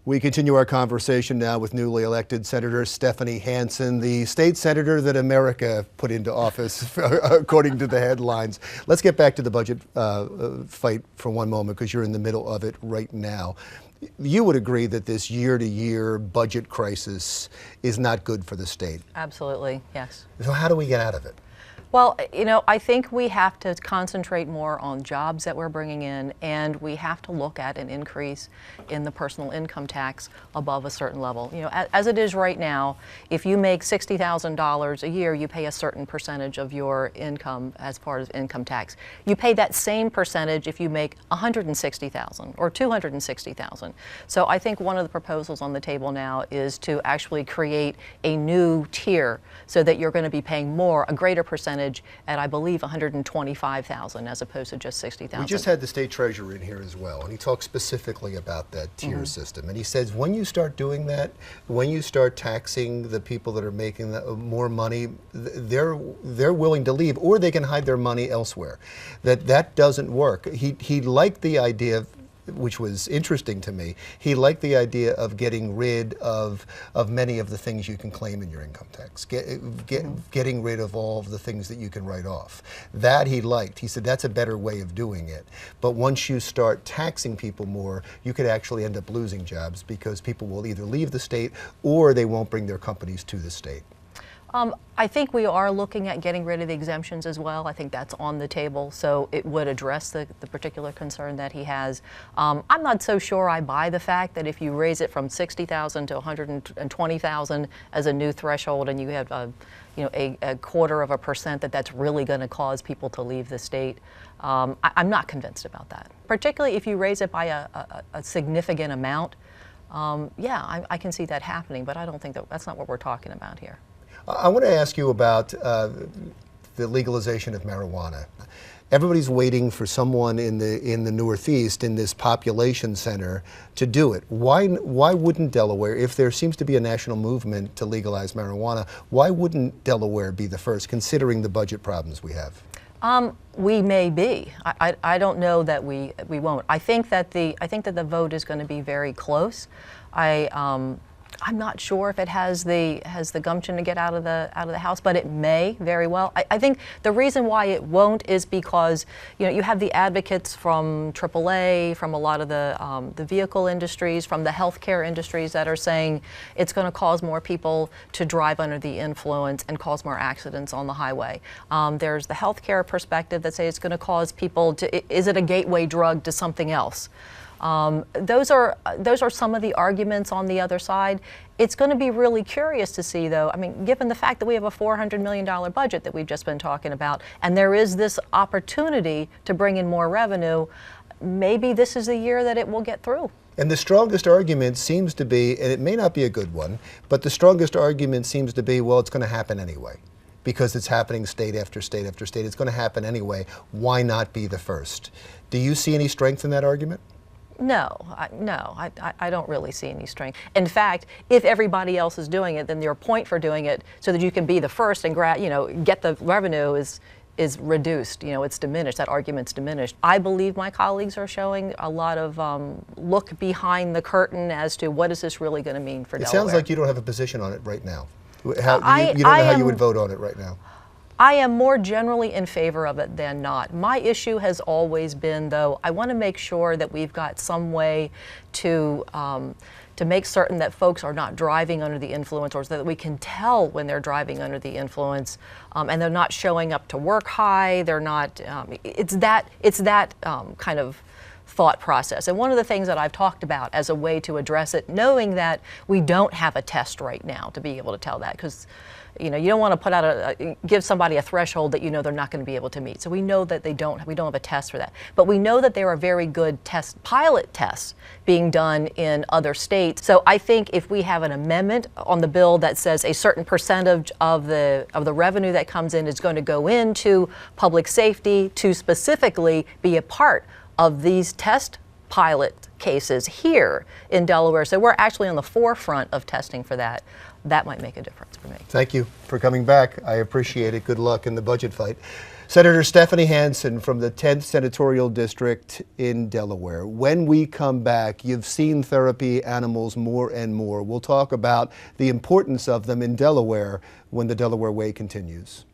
We continue our conversation now with newly elected Senator Stephanie Hansen, the state senator that America put into office, according to the headlines. Let's get back to the budget fight for one moment, because you're in the middle of it right now. You would agree that this year-to-year budget crisis is not good for the state? Absolutely, yes. So how do we get out of it? Well, you know, I think we have to concentrate more on jobs that we're bringing in, and we have to look at an increase in the personal income tax above a certain level. You know, as it is right now, if you make $60,000 a year, you pay a certain percentage of your income as part of income tax. You pay that same percentage if you make $160,000 or $260,000. So I think one of the proposals on the table now is to actually create a new tier so that you're going to be paying more, a greater percentage at, I believe, $125,000 as opposed to just $60,000. We just had the state treasurer in here as well, and he talked specifically about that tier system. And he says when you start doing that, when you start taxing the people that are making more money, they're willing to leave, or they can hide their money elsewhere. That doesn't work. He liked the idea of, which was interesting to me, he liked the idea of getting rid of many of the things you can claim in your income tax, getting rid of all of the things that you can write off. That he liked. He said that's a better way of doing it. But once you start taxing people more, you could actually end up losing jobs, because people will either leave the state or they won't bring their companies to the state. I think we are looking at getting rid of the exemptions as well. I think that's on the table, so it would address the particular concern that he has. I'm not so sure I buy the fact that if you raise it from $60,000 to $120,000 as a new threshold, and you have a 0.25%, that's really going to cause people to leave the state. I'm not convinced about that. Particularly if you raise it by a significant amount. Yeah, I can see that happening, but I don't think that's not what we're talking about here. I want to ask you about the legalization of marijuana. Everybody's waiting for someone in the Northeast, in this population center, to do it. Why wouldn't Delaware, if there seems to be a national movement to legalize marijuana, why wouldn't Delaware be the first, considering the budget problems we have? We may be. I don't know that we won't. I think that the vote is going to be very close. I'm not sure if it has the gumption to get out of the House, but it may very well. I think the reason why it won't is because you have the advocates from AAA, from a lot of the vehicle industries, from the healthcare industries that are saying it's going to cause more people to drive under the influence and cause more accidents on the highway. There's the healthcare perspective that say it's going to cause people to, is it a gateway drug to something else? Those are some of the arguments on the other side. It's going to be really curious to see, though, I mean, given the fact that we have a $400 million budget that we've just been talking about, and there is this opportunity to bring in more revenue, maybe this is the year that it will get through. And the strongest argument seems to be, and it may not be a good one, but the strongest argument seems to be, well, it's going to happen anyway, because it's happening state after state after state. It's going to happen anyway. Why not be the first? Do you see any strength in that argument? No, I don't really see any strength. In fact, if everybody else is doing it, then your point for doing it so that you can be the first and get the revenue is reduced. It's diminished. That argument's diminished. I believe my colleagues are showing a lot of look behind the curtain as to what is this really going to mean for Delaware. It sounds like you don't have a position on it right now. You don't know how you would vote on it right now. I am more generally in favor of it than not. My issue has always been, though, I want to make sure that we've got some way to make certain that folks are not driving under the influence, or that we can tell when they're driving under the influence, and they're not showing up to work high. They're not. It's that kind of thought process. And one of the things that I've talked about as a way to address it, knowing that we don't have a test right now to be able to tell that, because you don't want to put out give somebody a threshold that they're not going to be able to meet. So we know that we don't have a test for that. But we know that there are very good pilot tests being done in other states. So I think if we have an amendment on the bill that says a certain percentage of the revenue that comes in is going to go into public safety to specifically be a part of these test pilot cases here in Delaware, so we're actually on the forefront of testing for that. That might make a difference for me. Thank you for coming back. I appreciate it. Good luck in the budget fight. Senator Stephanie Hansen from the 10th Senatorial District in Delaware. When we come back, you've seen therapy animals more and more. We'll talk about the importance of them in Delaware when the Delaware Way continues.